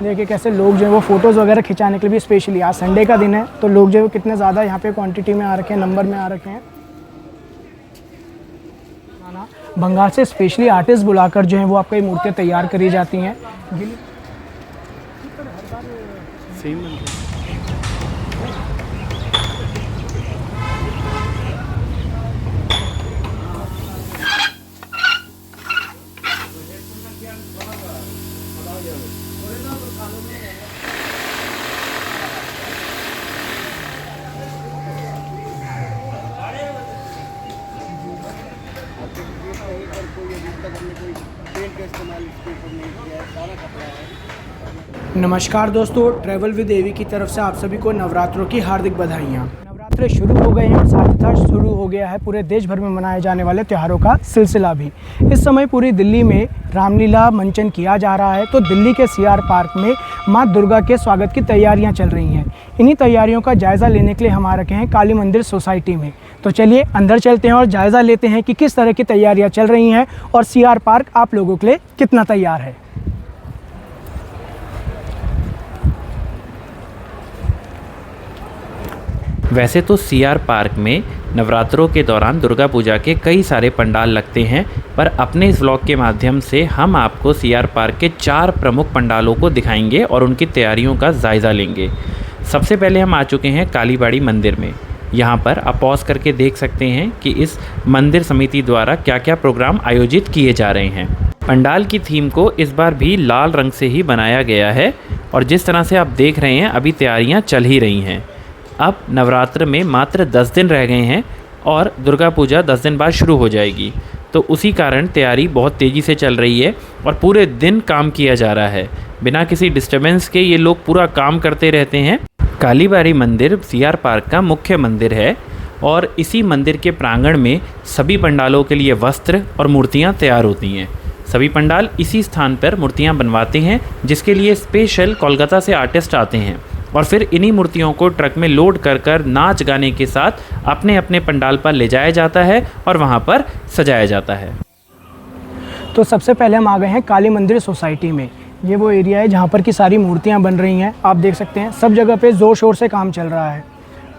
देखिए कैसे लोग जो है वो फ़ोटोज़ वगैरह खिंचाने के लिए भी स्पेशली, आज संडे का दिन है तो लोग जो है कितने ज़्यादा यहाँ पे क्वांटिटी में आ रखे हैं, नंबर में आ रखे हैं। बंगाल से स्पेशली आर्टिस्ट बुलाकर जो है वो आपको ये मूर्तियाँ तैयार करी जाती हैं। नमस्कार दोस्तों, ट्रैवल विद देवी की तरफ से आप सभी को नवरात्रों की हार्दिक बधाइयाँ। नवरात्रे शुरू हो गए हैं और साथ ही साथ शुरू हो गया है पूरे देश भर में मनाए जाने वाले त्योहारों का सिलसिला भी। इस समय पूरी दिल्ली में रामलीला मंचन किया जा रहा है, तो दिल्ली के सीआर पार्क में माँ दुर्गा के स्वागत की तैयारियां चल रही हैं। इन्हीं तैयारियों का जायज़ा लेने के लिए हम आ रखे हैं काली मंदिर सोसाइटी में। तो चलिए अंदर चलते हैं और जायज़ा लेते हैं कि किस तरह की तैयारियाँ चल रही हैं और सीआर पार्क आप लोगों के लिए कितना तैयार है। वैसे तो सीआर पार्क में नवरात्रों के दौरान दुर्गा पूजा के कई सारे पंडाल लगते हैं, पर अपने इस व्लॉग के माध्यम से हम आपको सीआर पार्क के 4 प्रमुख पंडालों को दिखाएंगे और उनकी तैयारियों का जायज़ा लेंगे। सबसे पहले हम आ चुके हैं कालीबाड़ी मंदिर में। यहाँ पर आप पॉज करके देख सकते हैं कि इस मंदिर समिति द्वारा क्या क्या प्रोग्राम आयोजित किए जा रहे हैं। पंडाल की थीम को इस बार भी लाल रंग से ही बनाया गया है और जिस तरह से आप देख रहे हैं अभी तैयारियाँ चल ही रही हैं। अब नवरात्र में मात्र 10 दिन रह गए हैं और दुर्गा पूजा 10 दिन बाद शुरू हो जाएगी, तो उसी कारण तैयारी बहुत तेज़ी से चल रही है और पूरे दिन काम किया जा रहा है। बिना किसी डिस्टर्बेंस के ये लोग पूरा काम करते रहते हैं। कालीबाड़ी मंदिर सीआर पार्क का मुख्य मंदिर है और इसी मंदिर के प्रांगण में सभी पंडालों के लिए वस्त्र और मूर्तियाँ तैयार होती हैं। सभी पंडाल इसी स्थान पर मूर्तियाँ बनवाते हैं, जिसके लिए स्पेशल कोलकाता से आर्टिस्ट आते हैं और फिर इन्हीं मूर्तियों को ट्रक में लोड कर नाच गाने के साथ अपने अपने पंडाल पर ले जाया जाता है और वहाँ पर सजाया जाता है। तो सबसे पहले हम आ गए हैं काली मंदिर सोसाइटी में। ये वो एरिया है जहाँ पर की सारी मूर्तियाँ बन रही हैं। आप देख सकते हैं सब जगह पे ज़ोर शोर से काम चल रहा है।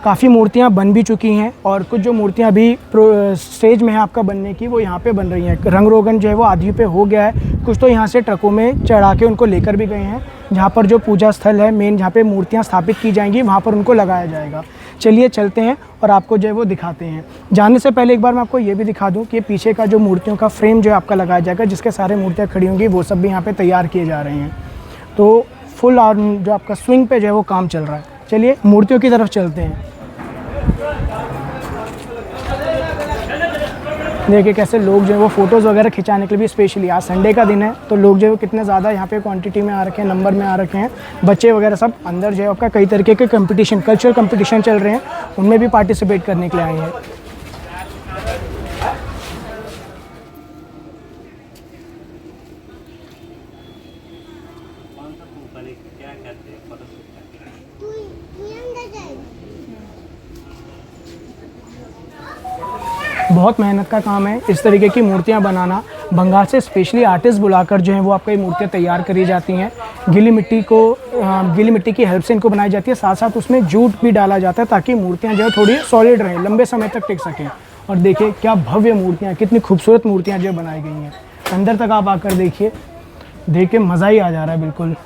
काफ़ी मूर्तियाँ बन भी चुकी हैं और कुछ जो मूर्तियाँ अभी स्टेज में है आपका बनने की, वो यहाँ पे बन रही हैं। रंग रोगन जो है वो आधी पे हो गया है, कुछ तो यहाँ से ट्रकों में चढ़ा के उनको लेकर भी गए हैं। जहाँ पर जो पूजा स्थल है मेन, जहाँ पे मूर्तियाँ स्थापित की जाएंगी, वहाँ पर उनको लगाया जाएगा। चलिए चलते हैं और आपको जो है वो दिखाते हैं। जाने से पहले एक बार मैं आपको ये भी दिखा दूँ कि पीछे का जो मूर्तियों का फ्रेम जो है आपका लगाया जाएगा, जिसके सारे मूर्तियाँ खड़ी होंगी, वो सब भी यहाँ पर तैयार किए जा रहे हैं। तो फुल और जो आपका स्विंग पे जो है वो काम चल रहा है। चलिए मूर्तियों की तरफ चलते हैं। देखिए कैसे लोग जो है वो फ़ोटोज़ वगैरह खिंचाने के लिए भी स्पेशली, आज संडे का दिन है तो लोग जो है कितने ज़्यादा यहाँ पे क्वांटिटी में आ रखे हैं, नंबर में आ रखे हैं। बच्चे वगैरह सब अंदर जो है आपका कई तरीके के कंपटीशन, कल्चरल कंपटीशन चल रहे हैं, उनमें भी पार्टिसिपेट करने के लिए आए हैं। बहुत मेहनत का काम है इस तरीके की मूर्तियां बनाना। बंगाल से स्पेशली आर्टिस्ट बुलाकर जो है वो आपको ये मूर्तियां तैयार करी जाती हैं। गीली मिट्टी की हेल्प से इनको बनाई जाती है। साथ साथ उसमें जूट भी डाला जाता है ताकि मूर्तियां जो है थोड़ी सॉलिड रहें, लंबे समय तक टिक सकें। और देखिए क्या भव्य मूर्तियाँ, कितनी खूबसूरत मूर्तियाँ जो बनाई गई हैं। अंदर तक आप आकर देखिए, देख के मज़ा ही आ जा रहा है बिल्कुल।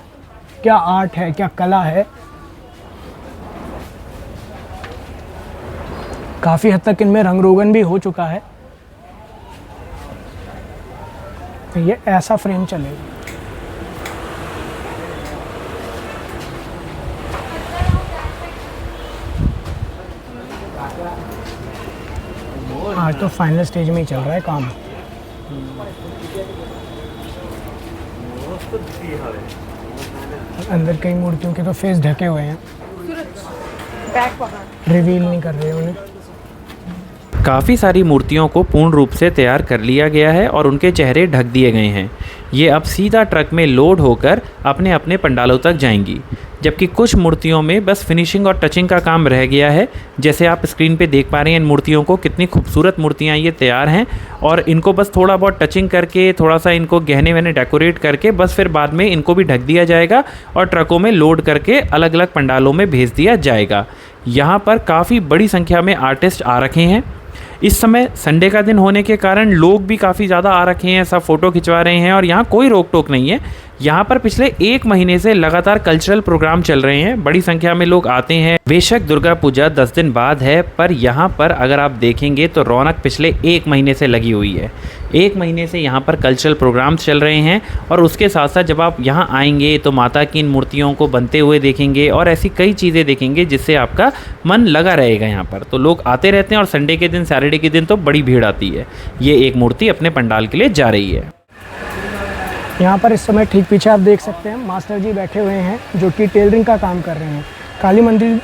क्या आर्ट है, क्या कला है। काफ़ी हद तक इनमें रंग रोगन भी हो चुका है। ये ऐसा फ्रेम चलेगा। आज तो फाइनल स्टेज में ही चल रहा है काम। अंदर कई मूर्तियों के तो फेस ढके हुए हैं, रिवील नहीं कर रहे उन्हें। काफ़ी सारी मूर्तियों को पूर्ण रूप से तैयार कर लिया गया है और उनके चेहरे ढक दिए गए हैं। ये अब सीधा ट्रक में लोड होकर अपने अपने पंडालों तक जाएंगी, जबकि कुछ मूर्तियों में बस फिनिशिंग और टचिंग का काम रह गया है। जैसे आप स्क्रीन पे देख पा रहे हैं इन मूर्तियों को, कितनी खूबसूरत मूर्तियाँ ये तैयार हैं और इनको बस थोड़ा बहुत टचिंग करके, थोड़ा सा इनको गहने वहने डेकोरेट करके बस फिर बाद में इनको भी ढक दिया जाएगा और ट्रकों में लोड करके अलग अलग पंडालों में भेज दिया जाएगा। यहाँ पर काफ़ी बड़ी संख्या में आर्टिस्ट आ रखे हैं। इस समय संडे का दिन होने के कारण लोग भी काफ़ी ज़्यादा आ रखे हैं, सब फ़ोटो खिंचवा रहे हैं और यहाँ कोई रोक टोक नहीं है। यहाँ पर पिछले 1 महीने से लगातार कल्चरल प्रोग्राम चल रहे हैं, बड़ी संख्या में लोग आते हैं। बेशक दुर्गा पूजा 10 दिन बाद है, पर यहाँ पर अगर आप देखेंगे तो रौनक पिछले 1 महीने से लगी हुई है। 1 महीने से यहाँ पर कल्चरल प्रोग्राम्स चल रहे हैं और उसके साथ साथ जब आप यहाँ आएंगे तो माता की इन मूर्तियों को बनते हुए देखेंगे और ऐसी कई चीज़ें देखेंगे जिससे आपका मन लगा रहेगा। यहाँ पर तो लोग आते रहते हैं और संडे के दिन, सैटरडे के दिन तो बड़ी भीड़ आती है। ये एक मूर्ति अपने पंडाल के लिए जा रही है। यहाँ पर इस समय ठीक पीछे आप देख सकते हैं मास्टर जी बैठे हुए हैं जो कि टेलरिंग का काम कर रहे हैं। काली मंदिर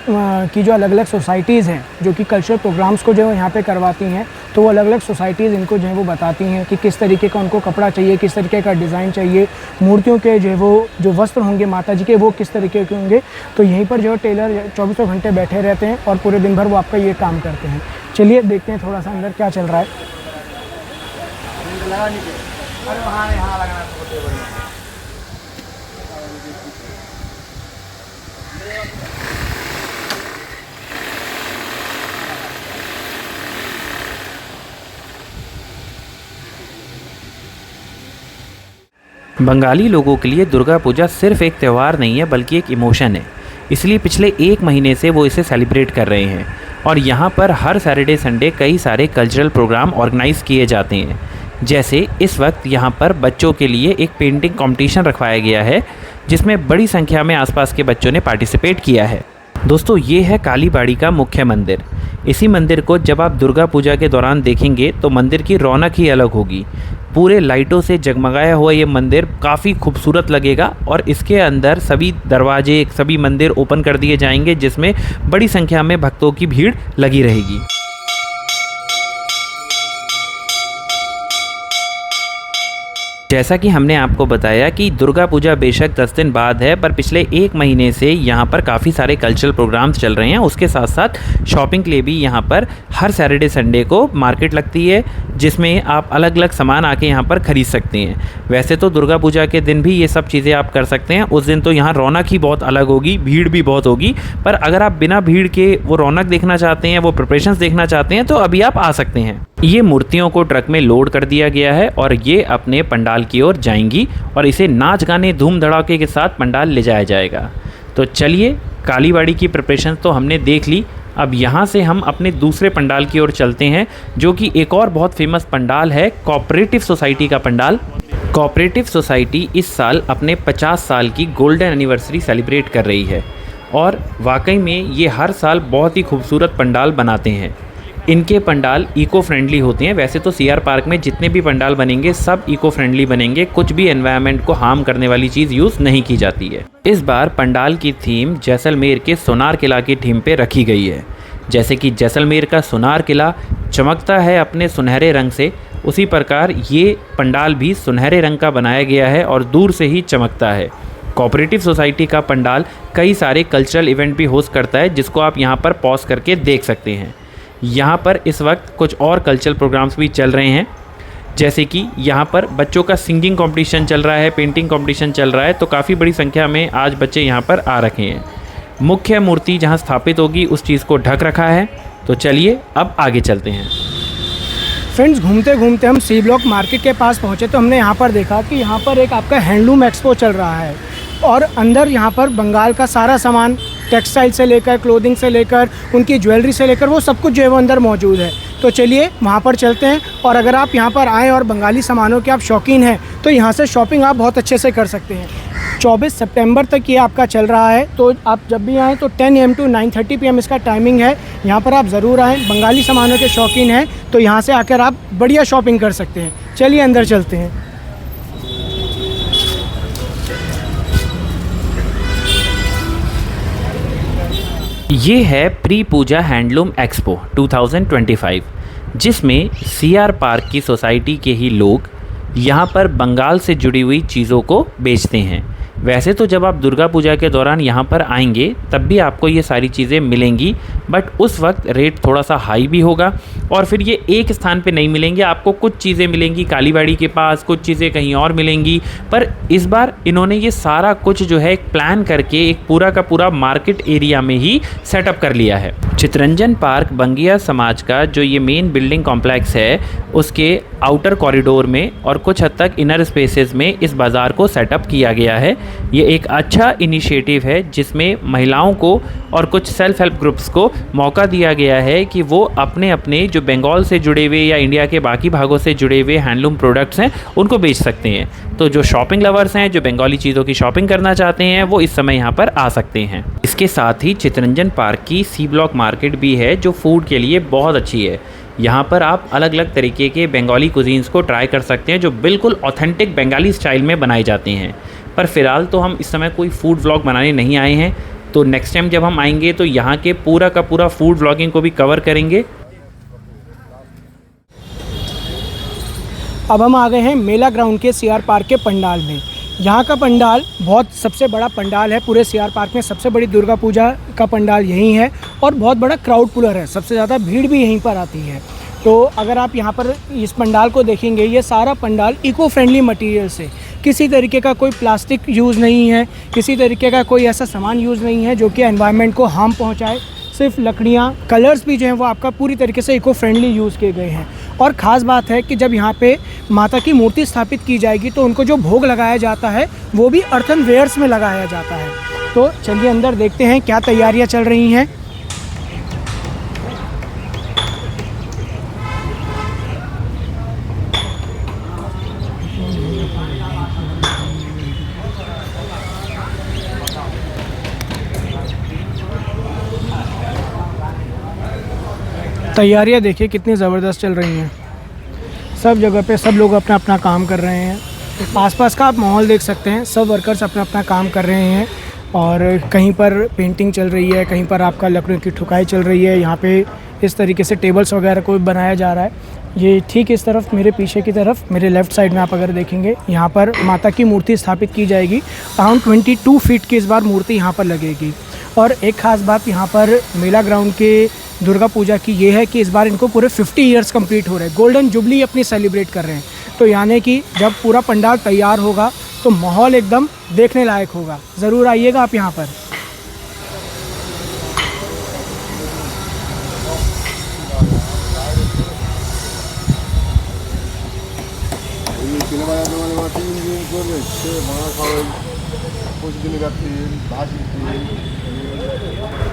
की जो अलग अलग सोसाइटीज़ हैं जो कि कल्चरल प्रोग्राम्स को जो यहाँ पे करवाती हैं, तो वो अलग अलग सोसाइटीज़ इनको जो है वो बताती हैं कि किस तरीके का उनको कपड़ा चाहिए, किस तरीके का डिज़ाइन चाहिए, मूर्तियों के जो है वो जो वस्त्र होंगे माता जी के वो किस तरीके के होंगे। तो यहीं पर जो टेलर 24 घंटे बैठे रहते हैं और पूरे दिन भर वो आपका ये काम करते हैं। चलिए देखते हैं थोड़ा सा अंदर क्या चल रहा है। बंगाली लोगों के लिए दुर्गा पूजा सिर्फ एक त्यौहार नहीं है बल्कि एक इमोशन है। इसलिए पिछले 1 महीने से वो इसे सेलिब्रेट कर रहे हैं और यहाँ पर हर सैटरडे संडे कई सारे कल्चरल प्रोग्राम ऑर्गेनाइज़ किए जाते हैं। जैसे इस वक्त यहाँ पर बच्चों के लिए एक पेंटिंग कंपटीशन रखवाया गया है जिसमें बड़ी संख्या में आसपास के बच्चों ने पार्टिसिपेट किया है। दोस्तों, ये है कालीबाड़ी का मुख्य मंदिर। इसी मंदिर को जब आप दुर्गा पूजा के दौरान देखेंगे तो मंदिर की रौनक ही अलग होगी। पूरे लाइटों से जगमगाया हुआ ये मंदिर काफ़ी खूबसूरत लगेगा और इसके अंदर सभी दरवाजे, सभी मंदिर ओपन कर दिए जाएंगे जिसमें बड़ी संख्या में भक्तों की भीड़ लगी रहेगी। जैसा कि हमने आपको बताया कि दुर्गा पूजा बेशक 10 दिन बाद है, पर पिछले 1 महीने से यहाँ पर काफ़ी सारे कल्चरल प्रोग्राम्स चल रहे हैं। उसके साथ साथ शॉपिंग के लिए भी यहाँ पर हर सैटरडे संडे को मार्केट लगती है जिसमें आप अलग अलग सामान आके यहाँ पर ख़रीद सकते हैं। वैसे तो दुर्गा पूजा के दिन भी ये सब चीज़ें आप कर सकते हैं। उस दिन तो यहाँ रौनक ही बहुत अलग होगी, भीड़ भी बहुत होगी, पर अगर आप बिना भीड़ के वो रौनक देखना चाहते हैं, वो प्रिपरेशंस देखना चाहते हैं तो अभी आप आ सकते हैं। ये मूर्तियों को ट्रक में लोड कर दिया गया है और ये अपने पंडाल की ओर जाएंगी और इसे नाच गाने धूम धड़ाके के साथ पंडाल ले जाया जाएगा। तो चलिए, कालीबाड़ी की प्रिपरेशन तो हमने देख ली। अब यहाँ से हम अपने दूसरे पंडाल की ओर चलते हैं जो कि एक और बहुत फेमस पंडाल है, कोऑपरेटिव सोसाइटी का पंडाल। कोऑपरेटिव सोसाइटी इस साल अपने 50 साल की गोल्डन एनिवर्सरी सेलिब्रेट कर रही है और वाकई में ये हर साल बहुत ही खूबसूरत पंडाल बनाते हैं। इनके पंडाल इको फ्रेंडली होते हैं। वैसे तो सीआर पार्क में जितने भी पंडाल बनेंगे सब इको फ्रेंडली बनेंगे, कुछ भी एनवायरनमेंट को हार्म करने वाली चीज़ यूज़ नहीं की जाती है। इस बार पंडाल की थीम जैसलमेर के सोनार किला की थीम पे रखी गई है। जैसे कि जैसलमेर का सोनार किला चमकता है अपने सुनहरे रंग से, उसी प्रकार ये पंडाल भी सुनहरे रंग का बनाया गया है और दूर से ही चमकता है। कोऑपरेटिव सोसाइटी का पंडाल कई सारे कल्चरल इवेंट भी होस्ट करता है जिसको आप यहाँ पर पॉज करके देख सकते हैं। यहाँ पर इस वक्त कुछ और कल्चरल प्रोग्राम्स भी चल रहे हैं, जैसे कि यहाँ पर बच्चों का सिंगिंग कंपटीशन चल रहा है, पेंटिंग कंपटीशन चल रहा है। तो काफ़ी बड़ी संख्या में आज बच्चे यहाँ पर आ रखे हैं। मुख्य मूर्ति जहाँ स्थापित होगी उस चीज़ को ढक रखा है। तो चलिए अब आगे चलते हैं। फ्रेंड्स, घूमते घूमते हम सी ब्लॉक मार्केट के पास पहुँचे तो हमने यहाँ पर देखा कि यहाँ पर एक आपका हैंडलूम एक्सपो चल रहा है और अंदर यहाँ पर बंगाल का सारा सामान, टेक्सटाइल से लेकर क्लोथिंग से लेकर उनकी ज्वेलरी से लेकर वो सब कुछ जो है वो अंदर मौजूद है। तो चलिए वहाँ पर चलते हैं और अगर आप यहाँ पर आएँ और बंगाली सामानों के आप शौकीन हैं तो यहाँ से शॉपिंग आप बहुत अच्छे से कर सकते हैं। 24 सितंबर तक ये आपका चल रहा है, तो आप जब भी आएँ तो 10 AM to 9:30 PM इसका टाइमिंग है। यहाँ पर आप ज़रूर आएँ, बंगाली सामानों के शौकीन हैं तो यहाँ से आकर आप बढ़िया शॉपिंग कर सकते हैं। चलिए अंदर चलते हैं। ये है प्री पूजा हैंडलूम एक्सपो 2025। जिसमें सीआर पार्क की सोसाइटी के ही लोग यहाँ पर बंगाल से जुड़ी हुई चीज़ों को बेचते हैं। वैसे तो जब आप दुर्गा पूजा के दौरान यहाँ पर आएंगे तब भी आपको ये सारी चीज़ें मिलेंगी, बट उस वक्त रेट थोड़ा सा हाई भी होगा और फिर ये एक स्थान पे नहीं मिलेंगे। आपको कुछ चीज़ें मिलेंगी कालीबाड़ी के पास, कुछ चीज़ें कहीं और मिलेंगी, पर इस बार इन्होंने ये सारा कुछ जो है एक प्लान करके एक पूरा का पूरा मार्केट एरिया में ही सेटअप कर लिया है। चितरंजन पार्क बंगिया समाज का जो ये मेन बिल्डिंग कॉम्प्लेक्स है उसके आउटर कॉरिडोर में और कुछ हद तक इनर स्पेसेस में इस बाज़ार को सेटअप किया गया है। ये एक अच्छा इनिशिएटिव है जिसमें महिलाओं को और कुछ सेल्फ हेल्प ग्रुप्स को मौका दिया गया है कि वो अपने अपने जो बंगाल से जुड़े हुए या इंडिया के बाकी भागों से जुड़े हुए हैंडलूम प्रोडक्ट्स हैं उनको बेच सकते हैं। तो जो शॉपिंग लवर्स हैं, जो बंगाली चीज़ों की शॉपिंग करना चाहते हैं, वो इस समय यहाँ पर आ सकते हैं। इसके साथ ही चितरंजन पार्क की सी ब्लॉक मार्केट भी है जो फूड के लिए बहुत अच्छी है। यहाँ पर आप अलग अलग तरीके के बंगाली कुजीन्स को ट्राई कर सकते हैं जो बिल्कुल ऑथेंटिक बंगाली स्टाइल में बनाए जाते हैं। पर फ़िलहाल तो हम इस समय कोई फूड व्लॉग बनाने नहीं आए हैं, तो नेक्स्ट टाइम जब हम आएंगे तो यहाँ के पूरा का पूरा फूड व्लॉगिंग को भी कवर करेंगे। अब हम आ गए हैं मेला ग्राउंड के सीआर पार्क के पंडाल में। यहाँ का पंडाल बहुत सबसे बड़ा पंडाल है पूरे सीआर पार्क में। सबसे बड़ी दुर्गा पूजा का पंडाल यहीं है और बहुत बड़ा क्राउड पुलर है, सबसे ज़्यादा भीड़ भी यहीं पर आती है। तो अगर आप यहाँ पर इस पंडाल को देखेंगे, ये सारा पंडाल इको फ्रेंडली मटेरियल से, किसी तरीके का कोई प्लास्टिक यूज़ नहीं है, किसी तरीके का कोई ऐसा सामान यूज़ नहीं है जो कि एनवायरनमेंट को हार्म पहुँचाए। सिर्फ लकड़ियाँ, कलर्स भी जो हैं वो आपका पूरी तरीके से इको फ्रेंडली यूज़ किए गए हैं। और ख़ास बात है कि जब यहाँ पे माता की मूर्ति स्थापित की जाएगी तो उनको जो भोग लगाया जाता है वो भी अर्थन वेयर्स में लगाया जाता है। तो चलिए अंदर देखते हैं क्या तैयारियाँ चल रही हैं। तैयारियां देखिए कितनी ज़बरदस्त चल रही हैं। सब जगह पे सब लोग अपना अपना काम कर रहे हैं। आसपास का आप माहौल देख सकते हैं, सब वर्कर्स अपना अपना काम कर रहे हैं और कहीं पर पेंटिंग चल रही है, कहीं पर आपका लकड़ियों की ठुकाई चल रही है। यहाँ पे इस तरीके से टेबल्स वगैरह को बनाया जा रहा है। ये ठीक इस तरफ मेरे पीछे की तरफ, मेरे लेफ़्ट साइड में आप अगर देखेंगे, यहाँ पर माता की मूर्ति स्थापित की जाएगी। अराउंड 22 फीट की इस बार मूर्ति यहाँ पर लगेगी। और एक ख़ास बात यहाँ पर मेला ग्राउंड के दुर्गा पूजा की ये है कि इस बार इनको पूरे 50 ईयर्स कंप्लीट हो रहे हैं, गोल्डन जुबली अपनी सेलिब्रेट कर रहे हैं। तो यानी कि जब पूरा पंडाल तैयार होगा तो माहौल एकदम देखने लायक होगा। ज़रूर आइएगा आप यहाँ पर।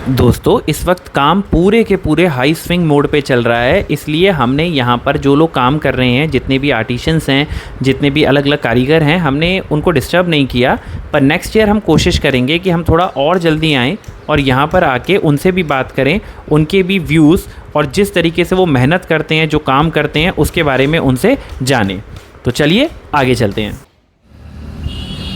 दोस्तों इस वक्त काम पूरे के पूरे हाई स्विंग मोड पे चल रहा है, इसलिए हमने यहाँ पर जो लोग काम कर रहे हैं, जितने भी आर्टिशंस हैं, जितने भी अलग अलग कारीगर हैं, हमने उनको डिस्टर्ब नहीं किया। पर नेक्स्ट ईयर हम कोशिश करेंगे कि हम थोड़ा और जल्दी आएँ और यहाँ पर आके उनसे भी बात करें, उनके भी व्यूज़ और जिस तरीके से वो मेहनत करते हैं, जो काम करते हैं, उसके बारे में उनसे जानें। तो चलिए आगे चलते हैं।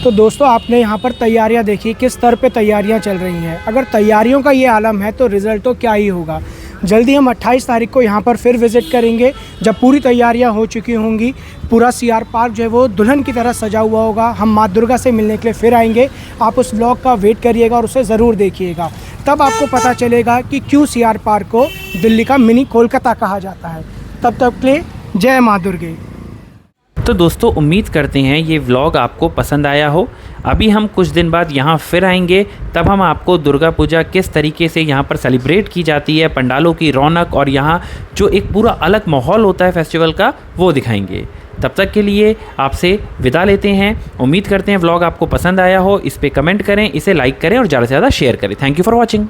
तो दोस्तों आपने यहाँ पर तैयारियाँ देखी, किस स्तर पे तैयारियाँ चल रही हैं। अगर तैयारियों का ये आलम है तो रिज़ल्ट तो क्या ही होगा। जल्दी हम 28 तारीख को यहाँ पर फिर विज़िट करेंगे जब पूरी तैयारियाँ हो चुकी होंगी। पूरा सीआर पार्क जो है वो दुल्हन की तरह सजा हुआ होगा। हम माँ दुर्गा से मिलने के लिए फिर आएंगे। आप उस ब्लॉग का वेट करिएगा और उसे ज़रूर देखिएगा, तब आपको पता चलेगा कि क्यों सीआर पार्क को दिल्ली का मिनी कोलकाता कहा जाता है। तब तक के लिए जय माँ दुर्गे। तो दोस्तों उम्मीद करते हैं ये व्लॉग आपको पसंद आया हो। अभी हम कुछ दिन बाद यहाँ फिर आएंगे, तब हम आपको दुर्गा पूजा किस तरीके से यहाँ पर सेलिब्रेट की जाती है, पंडालों की रौनक और यहाँ जो एक पूरा अलग माहौल होता है फेस्टिवल का, वो दिखाएंगे। तब तक के लिए आपसे विदा लेते हैं। उम्मीद करते हैं व्लॉग आपको पसंद आया हो। इस पर कमेंट करें, इसे लाइक करें और ज़्यादा से ज़्यादा शेयर करें। Thank you for watching.